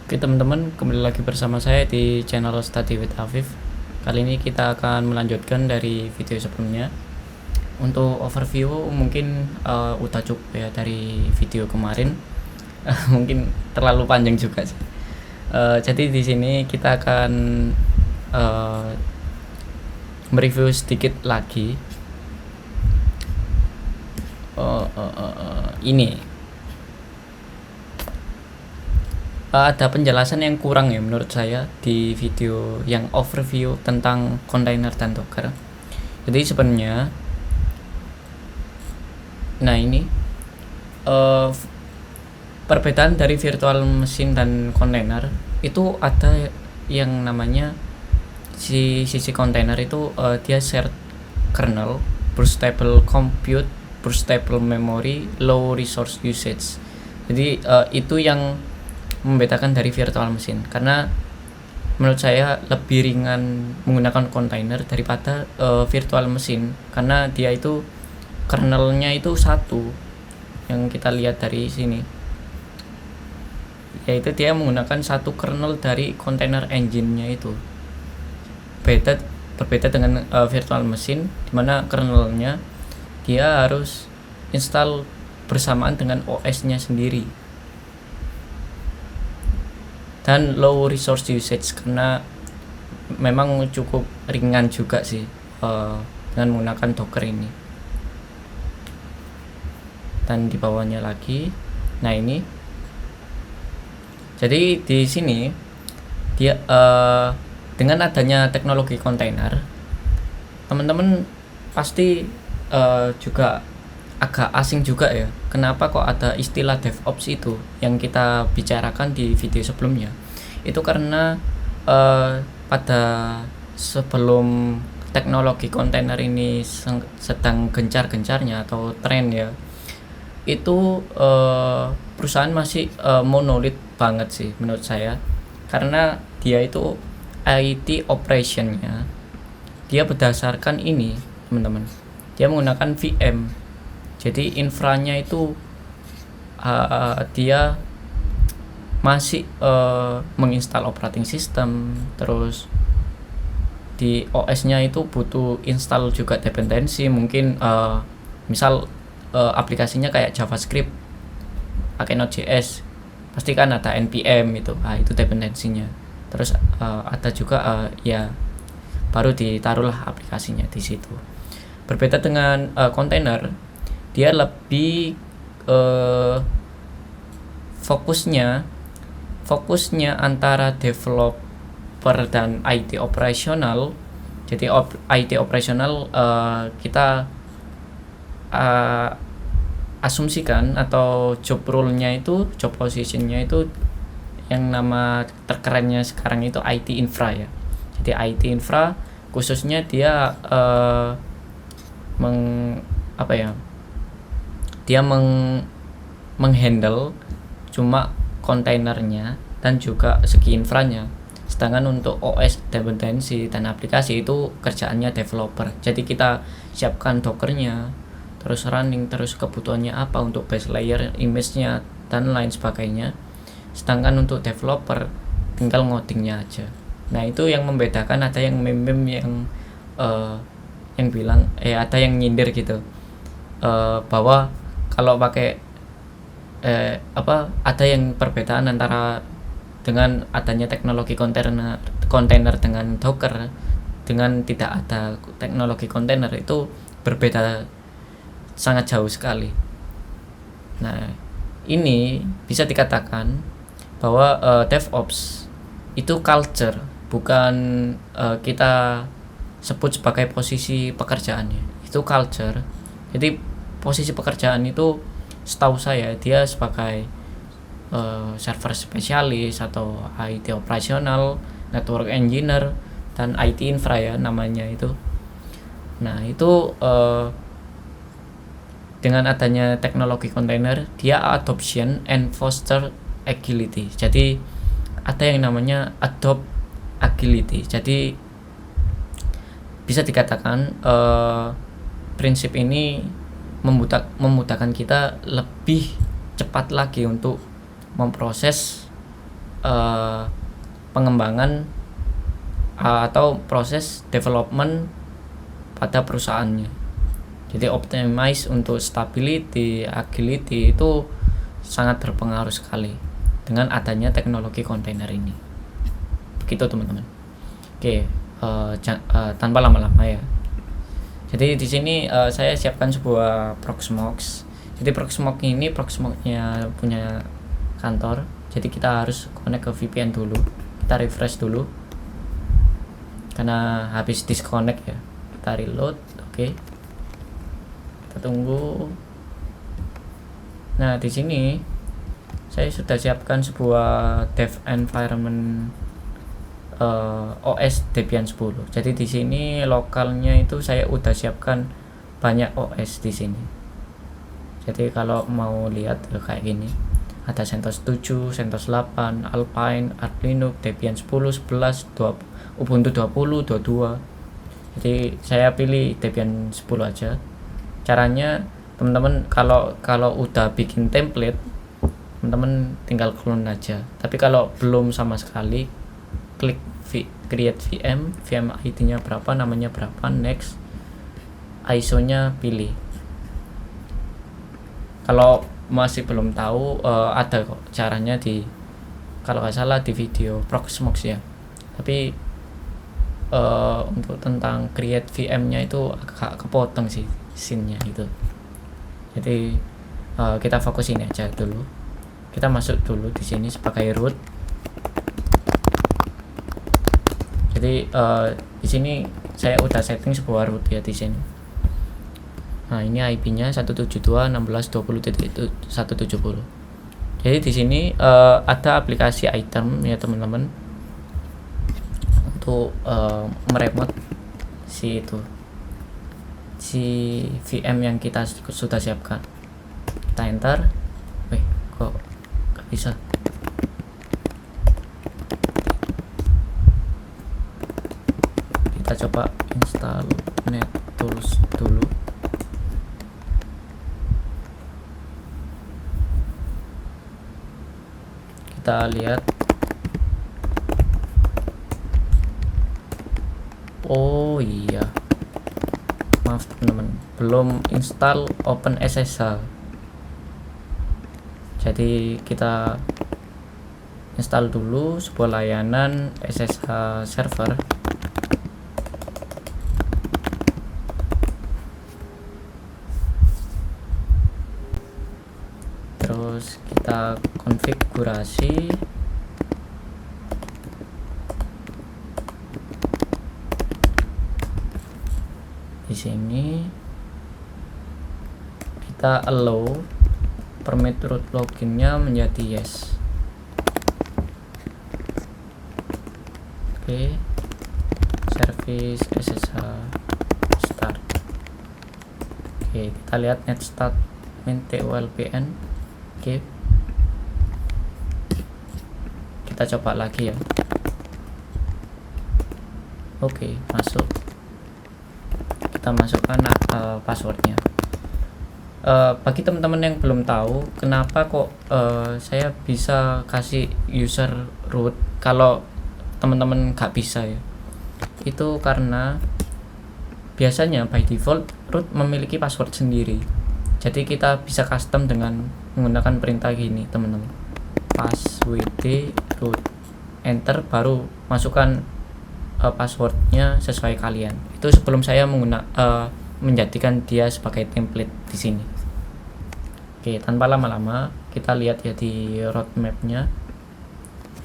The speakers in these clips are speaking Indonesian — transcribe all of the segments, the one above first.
Oke teman-teman, kembali lagi bersama saya di channel Study with Afif. Kali ini kita akan melanjutkan dari video sebelumnya. Untuk overview mungkin udah cukup ya dari video kemarin. Mungkin terlalu panjang juga sih. Jadi di sini kita akan mereview sedikit lagi. Ini ada penjelasan yang kurang ya menurut saya di video yang overview tentang container dan Docker. Jadi sebenarnya ini perbedaan dari virtual machine dan container itu ada yang namanya sisi container itu dia shared kernel, burstable compute, burstable memory, low resource usage. Jadi itu yang membedakan dari virtual machine, karena menurut saya lebih ringan menggunakan container daripada virtual machine, karena dia itu kernelnya itu satu yang kita lihat dari sini, yaitu dia menggunakan satu kernel dari container engine-nya itu. Berbeda dengan virtual machine, dimana kernelnya dia harus install bersamaan dengan OS-nya sendiri. Dan low resource usage, karena memang cukup ringan juga sih dengan menggunakan Docker ini. Dan di bawahnya lagi, ini. Jadi di sini dia dengan adanya teknologi container, teman-teman pasti juga agak asing juga ya, kenapa kok ada istilah DevOps itu yang kita bicarakan di video sebelumnya. Itu karena pada sebelum teknologi kontainer ini sedang gencar-gencarnya atau tren ya, itu perusahaan masih monolith banget sih menurut saya, karena dia itu IT operationnya dia berdasarkan ini teman-teman, dia menggunakan VM. Jadi infranya itu dia masih menginstal operating system, terus di OS-nya itu butuh install juga dependensi, mungkin misal aplikasinya kayak JavaScript pakai Node.js, pasti kan ada npm itu dependensinya. Terus ada juga ya baru ditaruhlah aplikasinya di situ. Berbeda dengan container, dia lebih fokusnya antara developer dan IT operasional. Jadi IT operasional kita asumsikan atau job role-nya itu, job position-nya itu, yang nama terkerennya sekarang itu IT infra ya. Jadi IT infra khususnya dia dia menghandle cuma kontainernya dan juga segi infranya. Sedangkan untuk OS, dependensi dan aplikasi itu kerjaannya developer. Jadi kita siapkan Dockernya, terus running, terus kebutuhannya apa untuk base layer, image-nya dan lain sebagainya. Sedangkan untuk developer tinggal ngodingnya aja. Nah itu yang membedakan. Ada yang meme yang bilang ada yang nyindir gitu, bahwa kalau pakai ada yang perbedaan antara dengan adanya teknologi kontainer dengan Docker dengan tidak ada teknologi kontainer, itu berbeda sangat jauh sekali. Nah ini bisa dikatakan bahwa DevOps itu culture, bukan kita sebut sebagai posisi pekerjaannya, itu culture. Jadi posisi pekerjaan itu setahu saya dia sebagai server spesialis atau IT operasional, network engineer, dan IT infra ya namanya itu. Nah itu dengan adanya teknologi container, dia adoption and foster agility. Jadi ada yang namanya adopt agility. Jadi bisa dikatakan prinsip ini memudahkan kita lebih cepat lagi untuk memproses pengembangan atau proses development pada perusahaannya. Jadi optimize untuk stability, agility itu sangat berpengaruh sekali dengan adanya teknologi kontainer ini. Begitu teman-teman. Oke, tanpa lama-lama ya. Jadi di sini saya siapkan sebuah Proxmox. Jadi Proxmox-nya punya kantor. Jadi kita harus connect ke VPN dulu. Kita refresh dulu. Karena habis disconnect ya. Kita reload. Oke. Kita tunggu. Nah, di sini saya sudah siapkan sebuah dev environment OS Debian 10. Jadi di sini lokalnya itu saya udah siapkan banyak OS di sini. Jadi kalau mau lihat kayak gini, ada CentOS 7, CentOS 8, Alpine, Arch Linux, Debian 10, 11, Ubuntu 20, 22. Jadi saya pilih Debian 10 aja. Caranya teman-teman kalau udah bikin template, teman-teman tinggal clone aja. Tapi kalau belum sama sekali, klik create VM ID-nya berapa, namanya berapa, next, ISO-nya pilih. Kalau masih belum tahu, ada kok caranya kalau nggak salah di video Proxmox ya. Tapi untuk tentang create VM-nya itu agak kepotong sih scene-nya itu. Jadi kita fokus ini aja dulu. Kita masuk dulu di sini sebagai root. Jadi di sini saya udah setting sebuah root ya di sini. Nah, ini IP-nya 172.16.20.170. Jadi di sini ada aplikasi item ya teman-teman untuk meremote si VM yang kita sudah siapkan. Kita enter. Kok gak bisa? Kita coba install NetTools dulu. Kita lihat. Oh iya, maaf teman-teman, belum install OpenSSH. Jadi kita install dulu sebuah layanan SSH server. Terus kita konfigurasi. Di sini kita allow permit root loginnya menjadi yes. Oke, service SSH start. Oke, kita lihat netstart TOLPN. Oke, kita coba lagi ya. Oke, masuk. Kita masukkan passwordnya. Bagi teman-teman yang belum tahu kenapa kok saya bisa kasih user root kalau teman-teman nggak bisa ya, itu karena biasanya by default root memiliki password sendiri. Jadi kita bisa custom dengan menggunakan perintah gini teman-teman, passwd root, enter, baru masukkan passwordnya sesuai kalian. Itu sebelum saya menjadikan dia sebagai template di sini. Oke, tanpa lama-lama kita lihat ya di roadmapnya.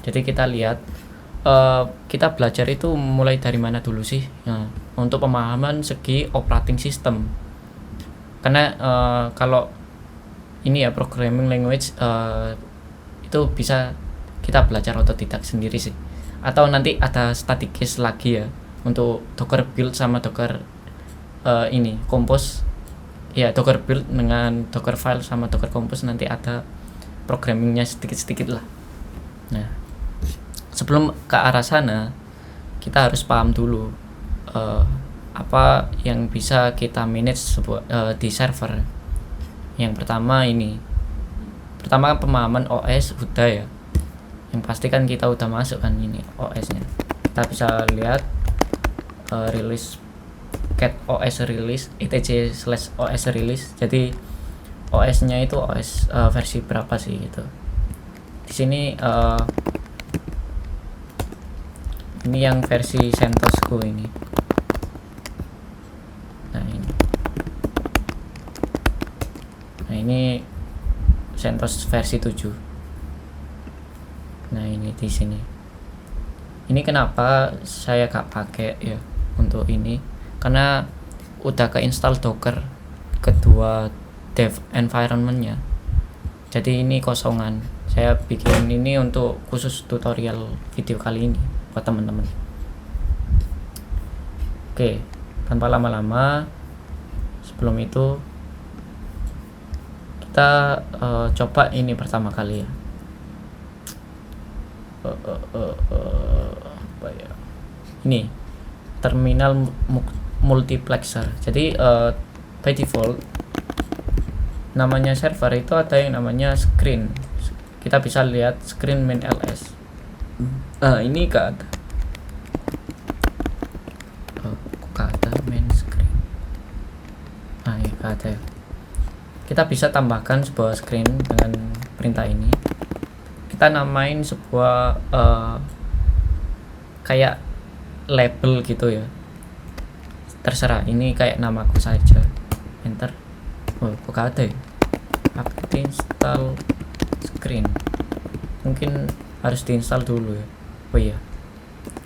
Jadi kita lihat kita belajar itu mulai dari mana dulu sih? Nah, untuk pemahaman segi operating system. Karena kalau ini ya programming language itu bisa kita belajar otodidak sendiri sih. Atau nanti ada static case lagi ya untuk Docker build sama Docker ini Compose ya, Docker build dengan Docker file sama Docker Compose nanti ada programmingnya sedikit-sedikit lah. Nah, sebelum ke arah sana kita harus paham dulu apa yang bisa kita manage di server. Yang pertama pemahaman OS udah ya. yang pasti kan kita udah masuk kan ini OS nya. Kita bisa lihat release cat OS release etc/OS release. Jadi OS nya itu OS versi berapa sih gitu. Di sini ini yang versi CentOSku ini. Nah ini CentOS versi 7. Nah ini di sini. Ini kenapa saya gak pakai ya untuk ini? Karena udah keinstall Docker kedua dev environment-nya. Jadi ini kosongan. Saya bikin ini untuk khusus tutorial video kali ini buat teman-teman. Oke, tanpa lama-lama, sebelum itu kita coba ini pertama kali ya. Apa ya? Ini terminal multiplexer. Jadi by default namanya server itu ada yang namanya screen. Kita bisa lihat screen main ls. Ini gak ada. Kok gak ada main screen? Ya gak ada. Kita bisa tambahkan sebuah screen dengan perintah ini. Kita namain sebuah kayak label gitu ya, terserah, ini kayak namaku saja. Enter. Kok gak ada ya? Update install screen, mungkin harus diinstal dulu ya. Oh iya,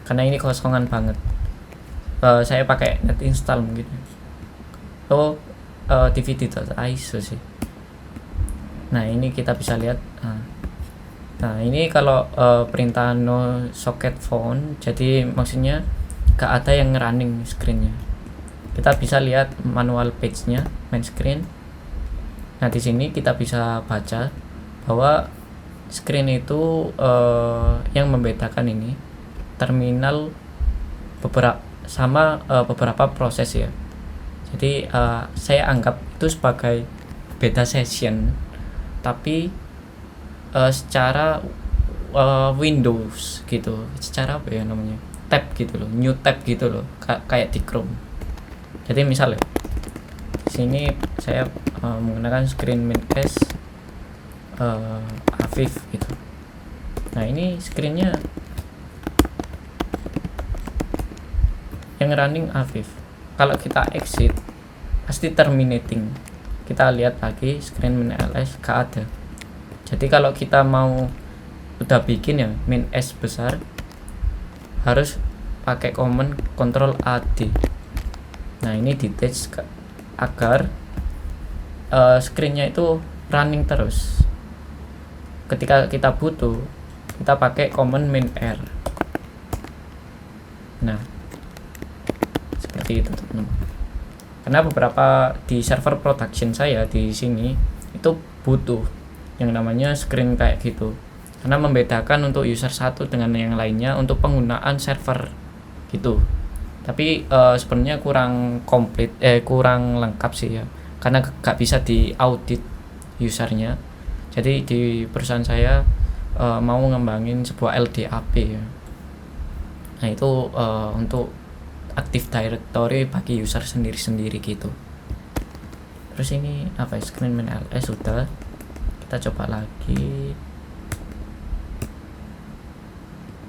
karena ini kosongan banget. Saya pakai net install mungkin. dvd.iso sih. Nah ini kita bisa lihat. Nah ini kalau perintah no socket phone, jadi maksudnya gak ada yang running screennya. Kita bisa lihat manual page-nya, main screen. Nah di sini kita bisa baca bahwa screen itu yang membedakan ini terminal beberapa proses ya. Jadi saya anggap itu sebagai beta session, tapi secara Windows gitu, secara apa ya namanya, tab gitu loh, new tab gitu loh, kayak di Chrome. Jadi misalnya di sini saya menggunakan screen main s Afif gitu. Nah ini screennya yang running Afif. Kalau kita exit pasti terminating. Kita lihat lagi screen main ls gak ada. Jadi kalau kita mau udah bikin ya main s besar, harus pakai command Ctrl AD. Nah ini detach agar screennya itu running terus. Ketika kita butuh, kita pakai command main R. Nah seperti itu teman-teman. Karena beberapa di server production saya di sini itu butuh yang namanya screen kayak gitu, karena membedakan untuk user satu dengan yang lainnya untuk penggunaan server gitu. Tapi sebenarnya kurang komplit, kurang lengkap sih ya, karena gak bisa diaudit usernya. Jadi di perusahaan saya mau ngembangin sebuah LDAP ya. Nah itu untuk Active Directory bagi user sendiri-sendiri gitu. Terus ini apa ya, screen main ls sudah. Kita coba lagi,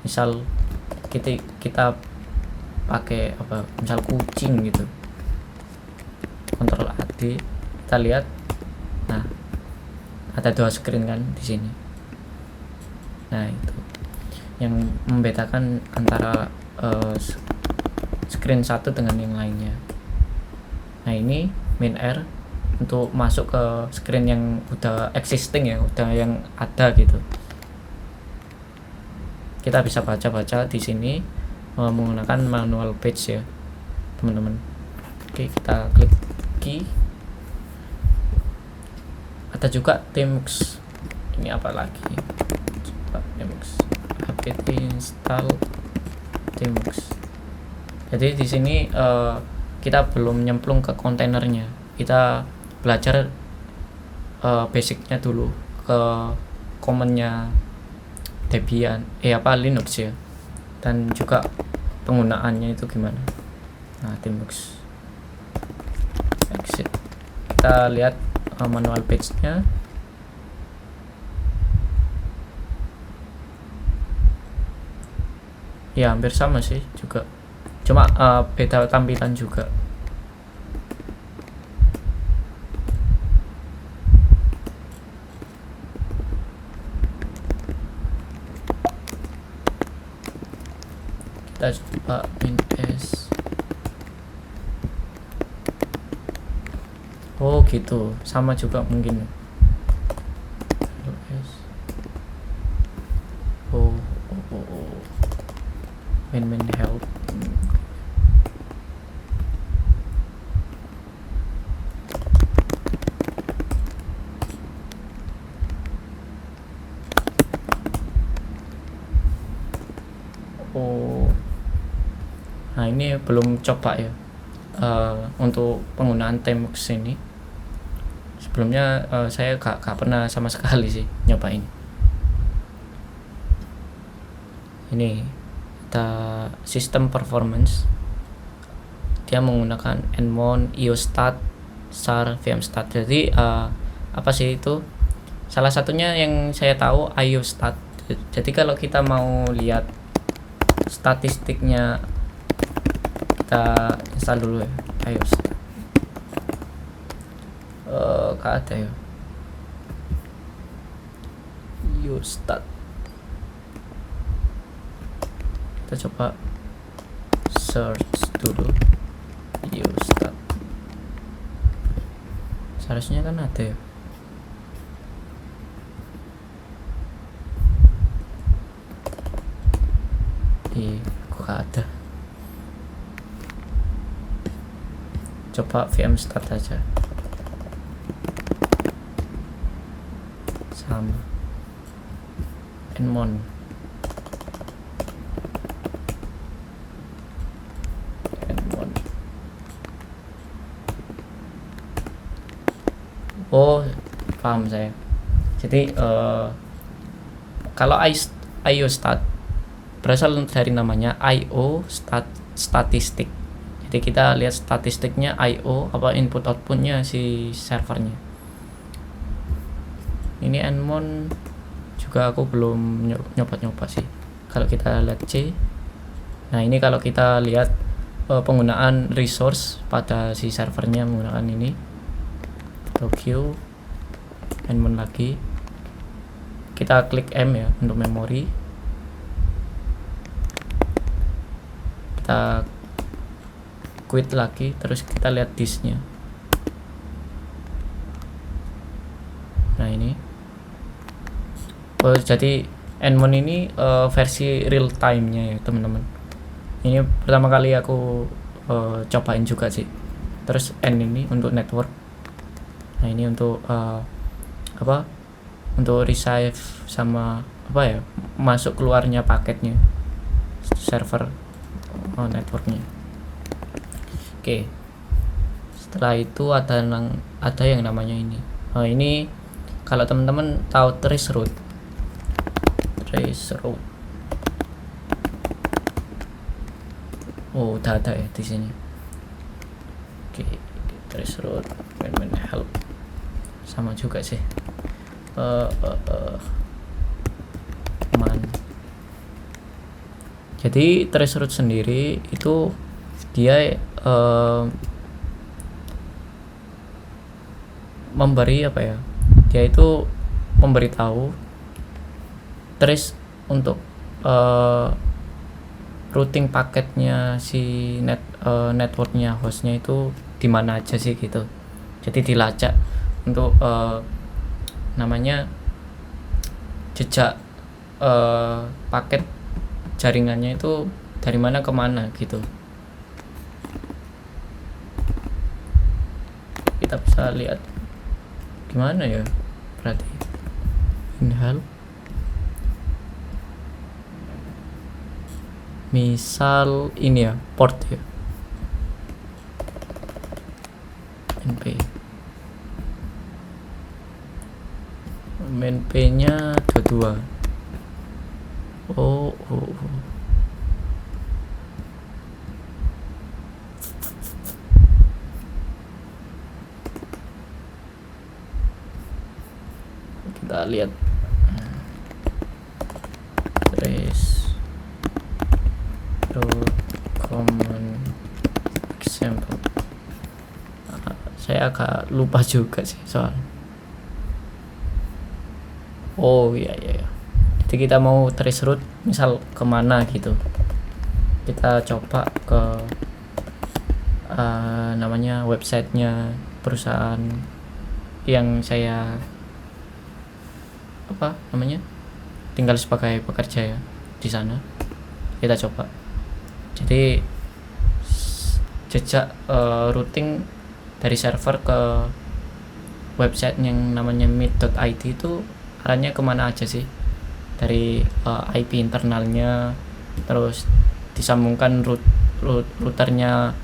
misal kita pakai apa, misal kucing gitu, Ctrl AD, kita lihat. Nah ada dua screen kan di sini. Nah itu yang membedakan antara screen satu dengan yang lainnya. Nah ini main R untuk masuk ke screen yang udah existing ya, udah yang ada gitu. Kita bisa baca-baca di sini menggunakan manual page ya teman-teman. Oke, kita klik key. Ada juga Tmux. Ini apa lagi? Coba Tmux. Update install Tmux. Jadi di sini kita belum nyemplung ke kontainernya. Kita belajar basicnya dulu, ke commandnya Debian Linux ya, dan juga penggunaannya itu gimana. Nah, Teamworks exit, kita lihat manual page nya. Ya hampir sama sih juga, cuma beda tampilan juga. Kita coba WinS. Oh gitu, sama juga mungkin. Oh Win help. Nah ini belum coba ya untuk penggunaan Teamworks ini. Sebelumnya saya gak pernah sama sekali sih nyobain. Ini kita sistem performance, dia menggunakan Nmon, IOStat, SAR, VMstat. Jadi apa sih itu? Salah satunya yang saya tahu IOStat. Jadi kalau kita mau lihat statistiknya, kita install dulu ya IOStat. Gak ada ya IOStat. Kita coba search dulu IOStat. Seharusnya kan ada ya. Kok gak ada. Coba VMstat aja, sama Nmon. Oh paham saya. Jadi kalau IOStat berasal dari namanya IO statistik. Jadi kita lihat statistiknya IO, apa input outputnya si servernya. Ini Nmon juga aku belum nyoba sih. Kalau kita lihat C, nah ini kalau kita lihat penggunaan resource pada si servernya menggunakan ini. Tokyo, Nmon lagi, kita klik M ya untuk memori, kita quit lagi, terus kita lihat disknya. Nah ini jadi Nmon ini versi real time nya ya teman-teman. Ini pertama kali aku cobain juga sih. Terus N ini untuk network. Nah ini untuk untuk receive sama masuk keluarnya paketnya, server networknya. Oke. Setelah itu ada yang namanya ini. Ini kalau teman-teman tahu traceroute. Oh udah ada ya di sini. Oke, traceroute win help. Sama juga sih. Jadi traceroute sendiri itu dia memberi dia itu memberitahu trace untuk routing paketnya si networknya, hostnya itu di mana aja sih gitu. Jadi dilacak untuk namanya jejak paket jaringannya itu dari mana ke mana gitu. Kita bisa lihat gimana ya, berarti inhal misal ini ya port ya NP nya 22. Oh, oh, oh. Kita lihat trace root common example. Saya agak lupa juga sih soal. Oh iya iya, iya. Jadi kita mau trace root misal kemana gitu, kita coba ke namanya websitenya perusahaan yang saya apa namanya tinggal sebagai pekerja ya di sana. Kita coba jadi jejak routing dari server ke website yang namanya meet.id itu arahnya kemana aja sih, dari IP internalnya, terus disambungkan routernya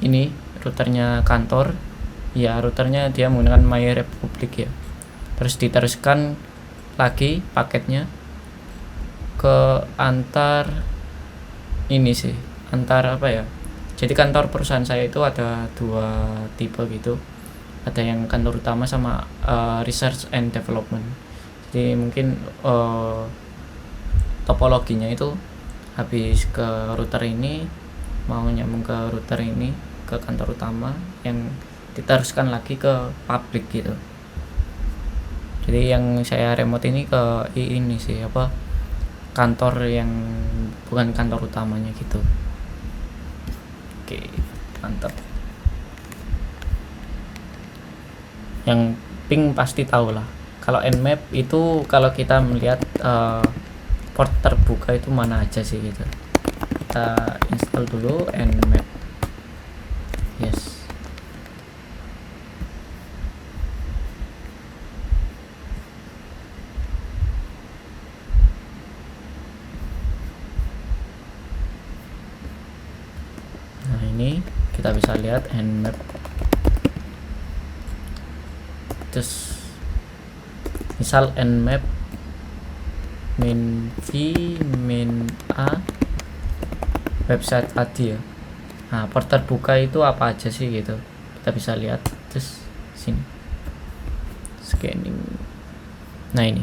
ini, routernya kantor ya, routernya dia menggunakan MyRepublic ya, terus diteruskan lagi paketnya ke antar ini sih, antar apa ya, jadi kantor perusahaan saya itu ada 2 tipe gitu, ada yang kantor utama sama research and development. Jadi mungkin topologinya itu habis ke router ini mau nyambung ke router ini ke kantor utama yang diteruskan lagi ke public gitu. Jadi yang saya remote ini ke ini sih apa, kantor yang bukan kantor utamanya gitu. Oke, mantap. Yang ping pasti tahu lah. Kalau Nmap itu kalau kita melihat port terbuka itu mana aja sih gitu. Kita install dulu Nmap. Yes. Nah ini kita bisa lihat Nmap. Terus misal Nmap min V min A website tadi ya. Nah port terbuka itu apa aja sih gitu, kita bisa lihat. Terus sini scanning. Nah ini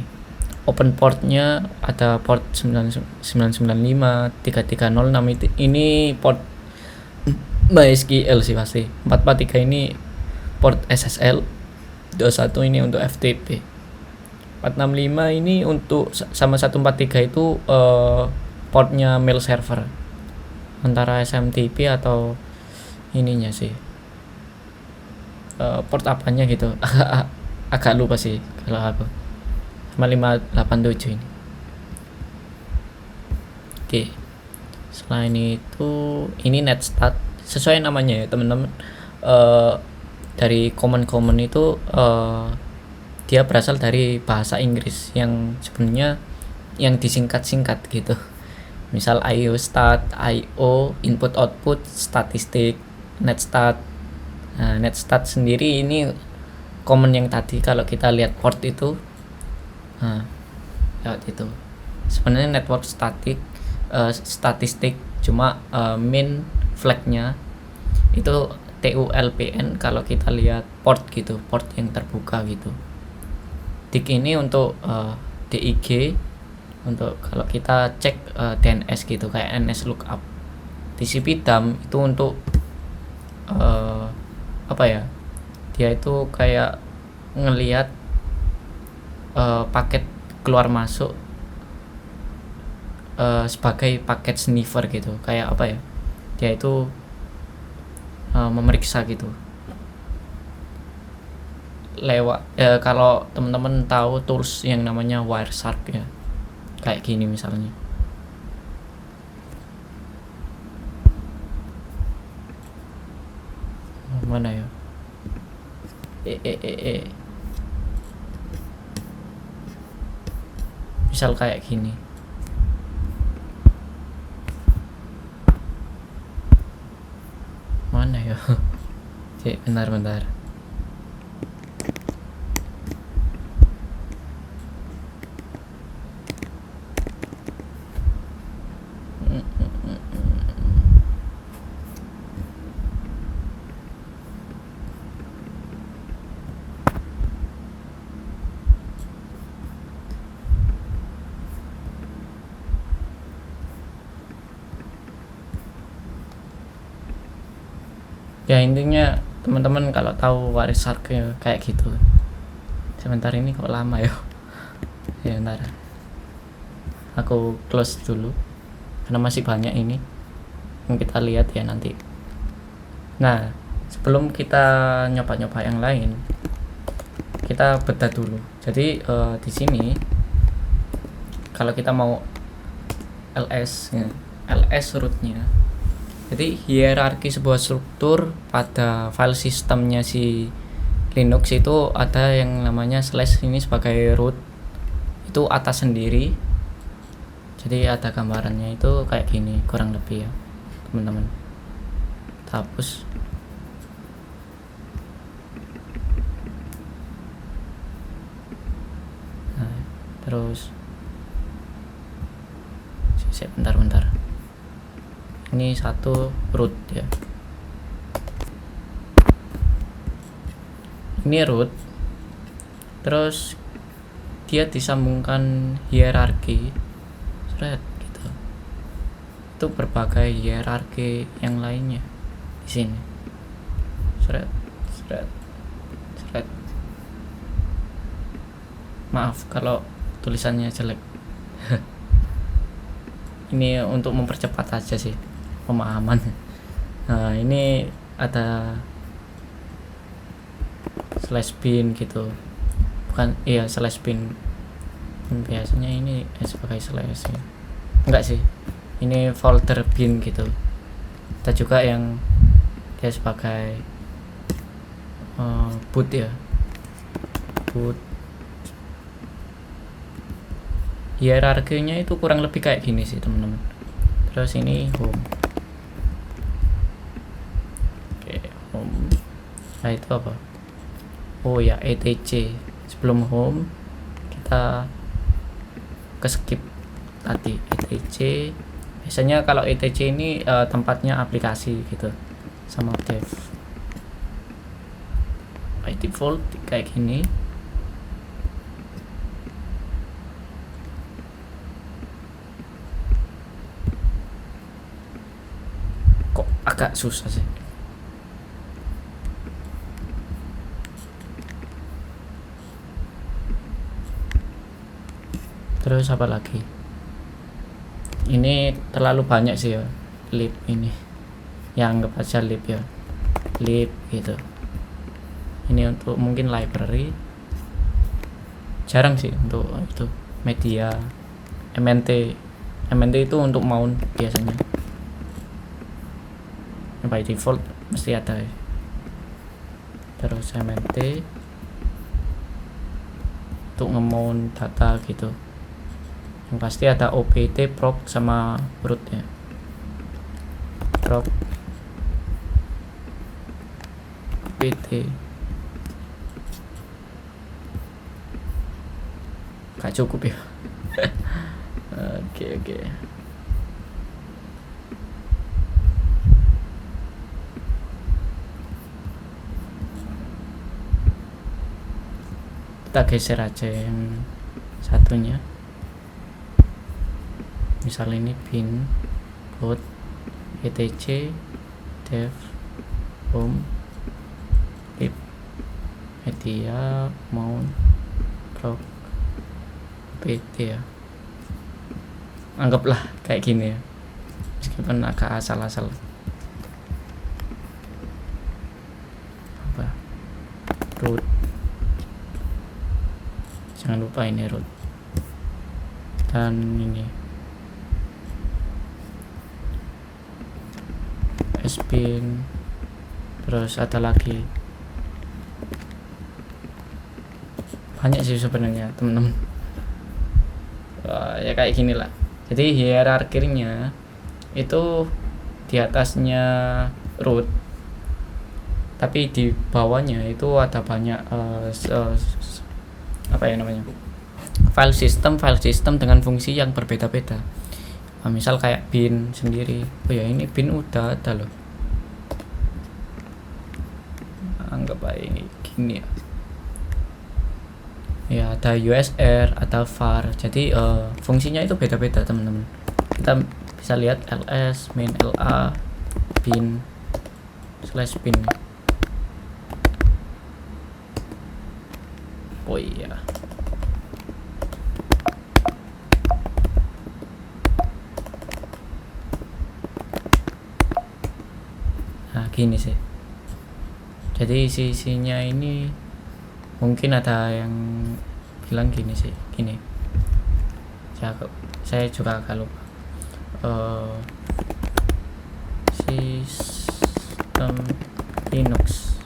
open portnya ada port 995 3306 ini port MySQL sih pasti. 443 ini port SSL, 21 ini untuk FTP, 465 ini untuk sama 143 itu portnya mail server, antara SMTP atau ininya sih port apanya gitu agak lupa sih kalau aku, sama 587 ini. Oke, selain itu ini netstat sesuai namanya ya teman-teman. Dari common itu dia berasal dari bahasa Inggris yang sebenarnya yang disingkat-singkat gitu. Misal IO stat, IO input output, statistik, netstat. Nah, netstat sendiri ini common yang tadi kalau kita lihat port itu. Nah, lewat itu. Sebenarnya network statistik cuma main flagnya itu TULPN kalau kita lihat port gitu, port yang terbuka gitu. DIG ini untuk DIG, untuk kalau kita cek DNS gitu kayak NS lookup. TCP dump itu untuk apa ya, dia itu kayak ngelihat paket keluar masuk sebagai paket sniffer gitu, kayak apa ya, dia itu memeriksa gitu lewat kalau teman-teman tahu tools yang namanya Wireshark ya, kayak gini misalnya. Mana ya, misal kayak gini. Mana ya cek, bentar. Ya intinya teman-teman kalau tahu waris Ark ya kayak gitu. Sebentar, ini kok lama ya. Ya bentar, aku close dulu karena masih banyak ini yang kita lihat ya nanti. Nah, sebelum kita nyoba-nyoba yang lain, kita bedah dulu. Jadi di sini kalau kita mau ls rootnya, jadi hierarki sebuah struktur pada file sistemnya si Linux itu ada yang namanya slash ini sebagai root, itu atas sendiri. Jadi ada gambarannya itu kayak gini kurang lebih ya teman-teman. Kita hapus. Nah, terus bentar, ini satu root ya, ini root, terus dia disambungkan hierarki gitu. Itu berbagai hierarki yang lainnya di sini. Maaf kalau tulisannya jelek. Ini untuk mempercepat aja sih pemahaman. Nah, ini ada slash bin gitu, bukan, iya slash bin. Biasanya ini sebagai slash ya. Enggak sih, ini folder bin gitu. Ada juga yang dia sebagai boot ya, boot. Hierarkinya itu kurang lebih kayak gini sih teman-teman. Terus ini home. Oke, home. Nah itu apa? Oh ya, etc. Sebelum home kita ke skip tadi etc. Biasanya kalau etc ini tempatnya aplikasi gitu sama dev. By default kayak gini. Kok agak susah sih. Terus apa lagi? Ini terlalu banyak sih ya, lib ini. Ya anggap aja lib ya, lib gitu. Ini untuk mungkin library. Jarang sih untuk itu media. MNT itu untuk mount biasanya. By default mesti ada ya. Terus MNT untuk nge-mount data gitu. Yang pasti ada opt, proc sama root ya. Proc, opt, gak cukup ya. Oke. Kita geser aja yang satunya. Misal ini bin boot etc dev home lib media mount proc pt ya. Anggaplah kayak gini ya, meskipun agak asal-asal. Apa? Root. Jangan lupa ini root. Dan ini sbin. Terus ada lagi banyak sih sebenarnya teman-teman. Ya kayak gini lah. Jadi hierarkinya itu di atasnya root, tapi di bawahnya itu ada banyak apa ya namanya, file system dengan fungsi yang berbeda-beda. Misal kayak bin sendiri. Oh ya, ini bin udah ada loh. Anggap aja ini gini ya. Ya ada USR, ada var. Jadi fungsinya itu beda-beda teman-teman. Kita bisa lihat ls, main la, bin. /bin. Oh iya, nah gini sih. Jadi sisinya ini mungkin ada yang bilang gini sih, gini. Saya juga agak lupa. Sistem Linux.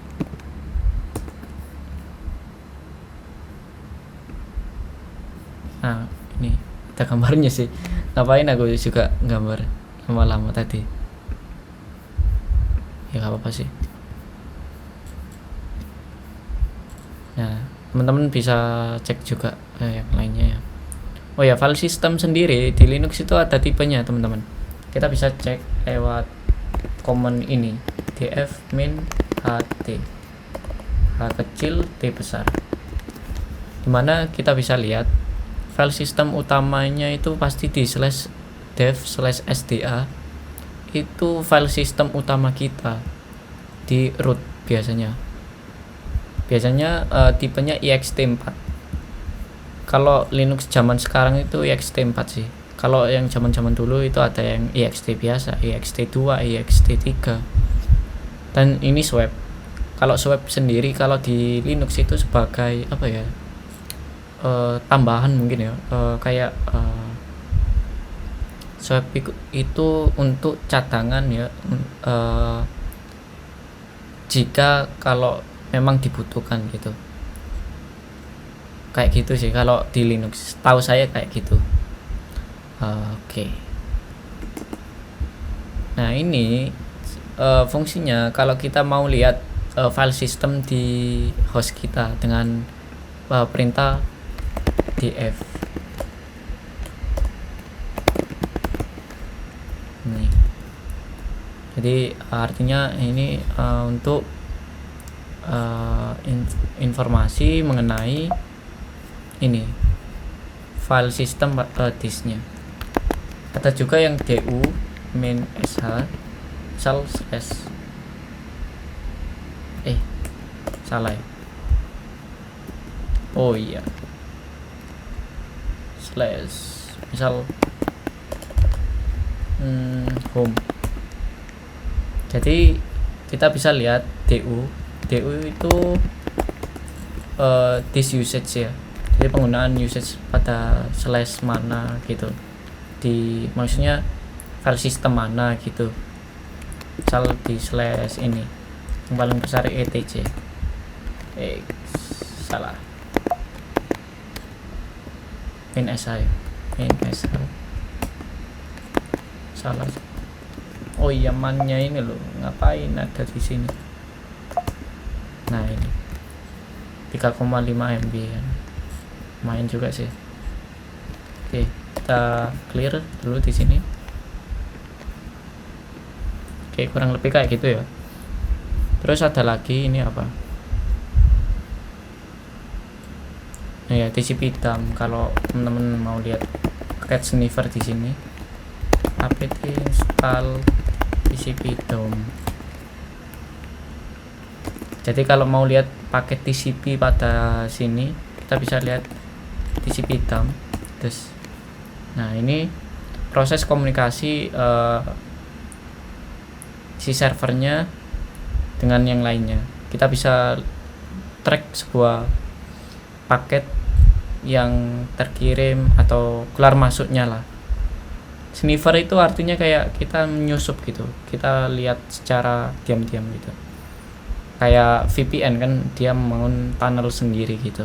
Nah, ini ada gambarnya sih. Ngapain aku juga gambar lama-lama tadi. Ya gak apa-apa sih. Nah, teman-teman bisa cek juga yang lainnya ya. Oh ya, file system sendiri di Linux itu ada tipenya, teman-teman. Kita bisa cek lewat command ini, df min ht, h kecil t besar, dimana kita bisa lihat file system utamanya itu pasti di /dev/sda. Itu file system utama kita di root biasanya tipenya ext4. Kalau Linux zaman sekarang itu ext4 sih. Kalau yang zaman-zaman dulu itu ada yang ext biasa, ext2, ext3, dan ini swap. Kalau swap sendiri kalau di Linux itu sebagai apa ya, tambahan mungkin ya, kayak swap itu untuk cadangan ya, jika kalau memang dibutuhkan gitu, kayak gitu sih kalau di Linux, tahu saya kayak gitu. Oke. Nah ini fungsinya kalau kita mau lihat file system di host kita dengan perintah df. Nih. Jadi artinya ini untuk informasi mengenai ini file system disknya. Ada juga yang du min sh shell slash salah ya. Oh iya, slash misal home. Jadi kita bisa lihat du itu disk usage ya. Jadi penggunaan usage pada slash mana gitu, di maksudnya file system mana gitu. Misal di slash ini yang paling besar etc. Salah, min sh salah. Oh iya, mannya ini loh, ngapain ada di sini. Nah ini 3,5 MB kan, main juga sih. Oke, kita clear dulu di sini. Oke, kurang lebih kayak gitu ya. Terus ada lagi ini apa? Nah ya, TCP dump. Kalau teman-teman mau lihat cat sniffer di sini, apt install TCP dump. Jadi kalau mau lihat paket TCP pada sini, kita bisa lihat TCP dump. Terus, nah ini proses komunikasi si servernya dengan yang lainnya. Kita bisa track sebuah paket yang terkirim atau keluar masuknya lah. Sniffer itu artinya kayak kita menyusup gitu, kita lihat secara diam-diam gitu. Kayak VPN kan, dia membangun tunnel sendiri gitu.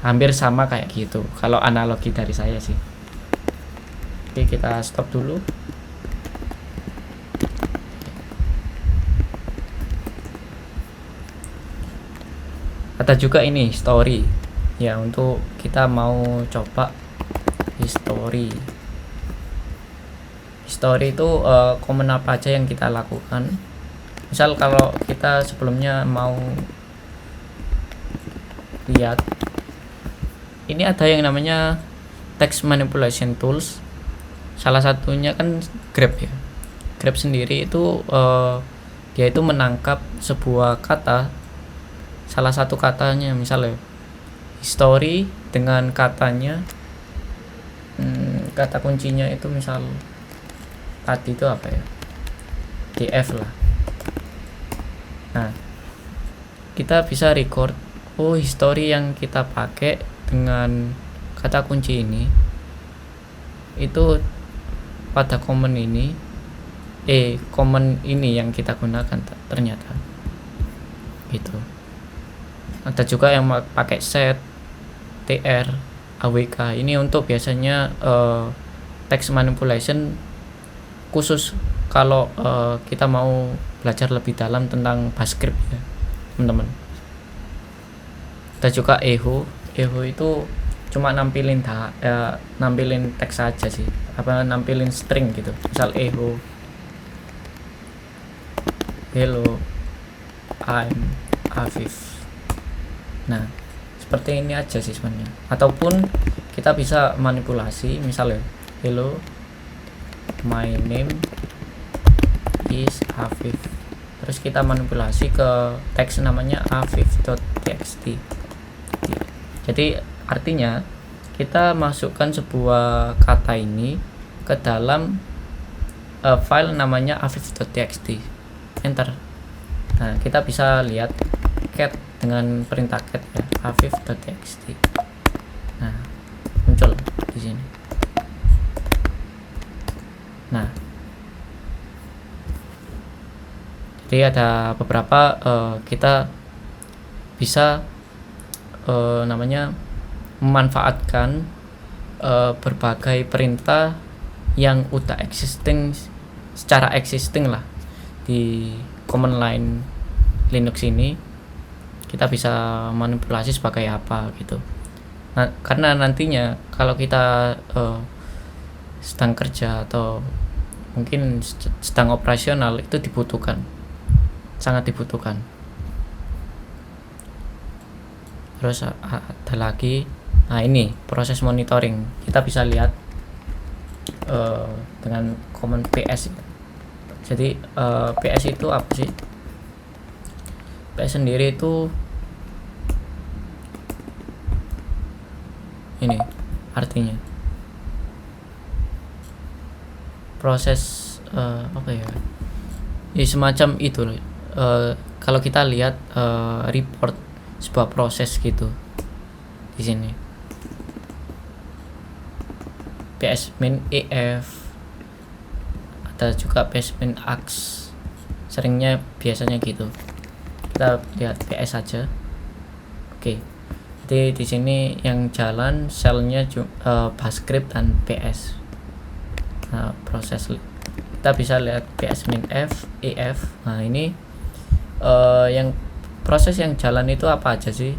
Hampir sama kayak gitu kalau analogi dari saya sih. Oke, kita stop dulu. Ada juga ini history ya, untuk kita mau coba history itu komen apa aja yang kita lakukan. Misal kalau kita sebelumnya mau lihat, ini ada yang namanya text manipulation tools. Salah satunya kan Grep ya. Grep sendiri itu dia itu menangkap sebuah kata, salah satu katanya, misalnya history dengan katanya, kata kuncinya itu misal tadi itu apa ya, df lah. Nah, kita bisa record, oh history yang kita pakai dengan kata kunci ini itu pada komen ini yang kita gunakan ternyata gitu. Ada juga yang pakai set, tr, awk. Ini untuk biasanya text manipulation, khusus kalau kita mau belajar lebih dalam tentang BaseScript ya teman-teman. Ada juga echo itu cuma nampilin teks saja sih, nampilin string gitu, misal echo hello I'm Afif. Nah, seperti ini aja sih sebenarnya. Ataupun kita bisa manipulasi, misalnya hello my name is Afif, terus kita manipulasi ke teks namanya afif.txt. Jadi artinya kita masukkan sebuah kata ini ke dalam file namanya afif.txt, enter. Nah, kita bisa lihat cat dengan perintah cat ya, afif.txt. Nah, muncul di sini. Nah, jadi ada beberapa kita bisa memanfaatkan berbagai perintah yang udah secara existing lah di command line Linux ini. Kita bisa manipulasi sebagai apa gitu. Nah, karena nantinya kalau kita sedang kerja atau mungkin sedang operasional, itu sangat dibutuhkan. Terus ada lagi, nah ini proses monitoring. Kita bisa lihat dengan command ps. Jadi ps itu apa sih? PS sendiri itu ini artinya proses apa ya? Ya semacam itu loh. Kalau kita lihat report sebuah proses gitu di sini, psmin ef, ada juga psmin ax, seringnya biasanya gitu. Kita lihat ps saja. Oke. Jadi di sini yang jalan shellnya BaseScript dan ps. Nah, proses kita bisa lihat psmin f, ef. Nah, ini yang proses yang jalan itu apa aja sih?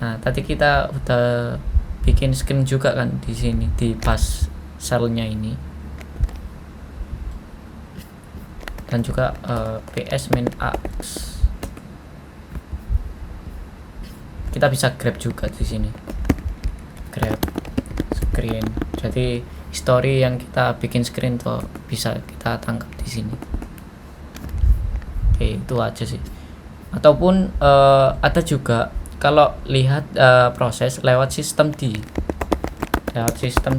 Nah, tadi kita udah bikin screen juga kan di sini di bash shellnya ini. Dan juga psmin ax. Kita bisa grab juga di sini, grab screen. Jadi history yang kita bikin screen tuh bisa kita tangkap di sini. Oke, itu aja sih. Ataupun ada juga kalau lihat proses lewat sistem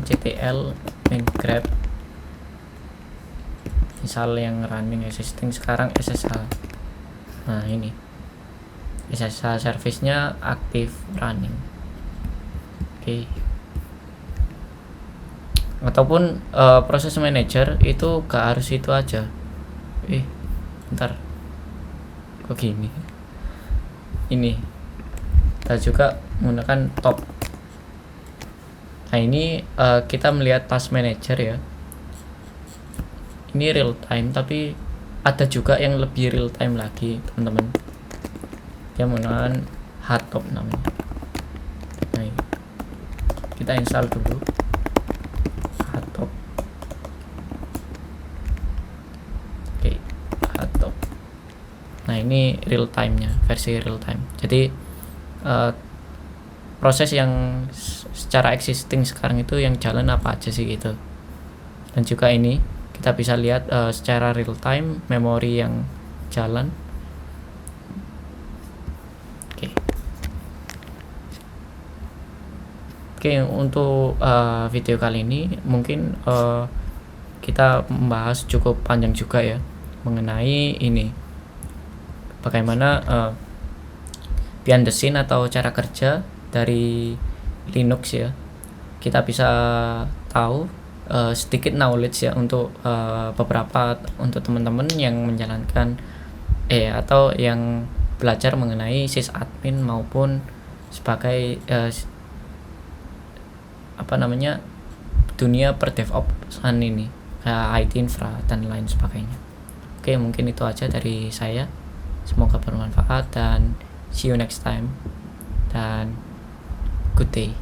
ctl main grab, misal yang running existing sekarang SSH. Nah, ini SSH service-nya aktif running. Oke. Ataupun proses manager itu gak harus itu aja. Bentar, kok gini? Ini kita juga menggunakan top. Nah, ini kita melihat task manager ya. Ini real time, tapi ada juga yang lebih real time lagi teman-teman. Dia menggunakan hardtop namanya. Nah, ini kita install dulu hardtop. Oke, hardtop. Nah, ini real time nya, versi real time. Jadi proses yang secara existing sekarang itu yang jalan apa aja sih gitu. Dan juga ini kita bisa lihat secara real time memori yang jalan. Oke. Oke, untuk video kali ini mungkin kita membahas cukup panjang juga ya mengenai ini, bagaimana behind the scene atau cara kerja dari Linux ya. Kita bisa tahu sedikit knowledge ya untuk beberapa untuk teman-teman yang menjalankan atau yang belajar mengenai sysadmin maupun sebagai dunia per DevOpsan ini, IT infra dan lain sebagainya. Oke, mungkin itu aja dari saya. Semoga bermanfaat dan see you next time dan good day.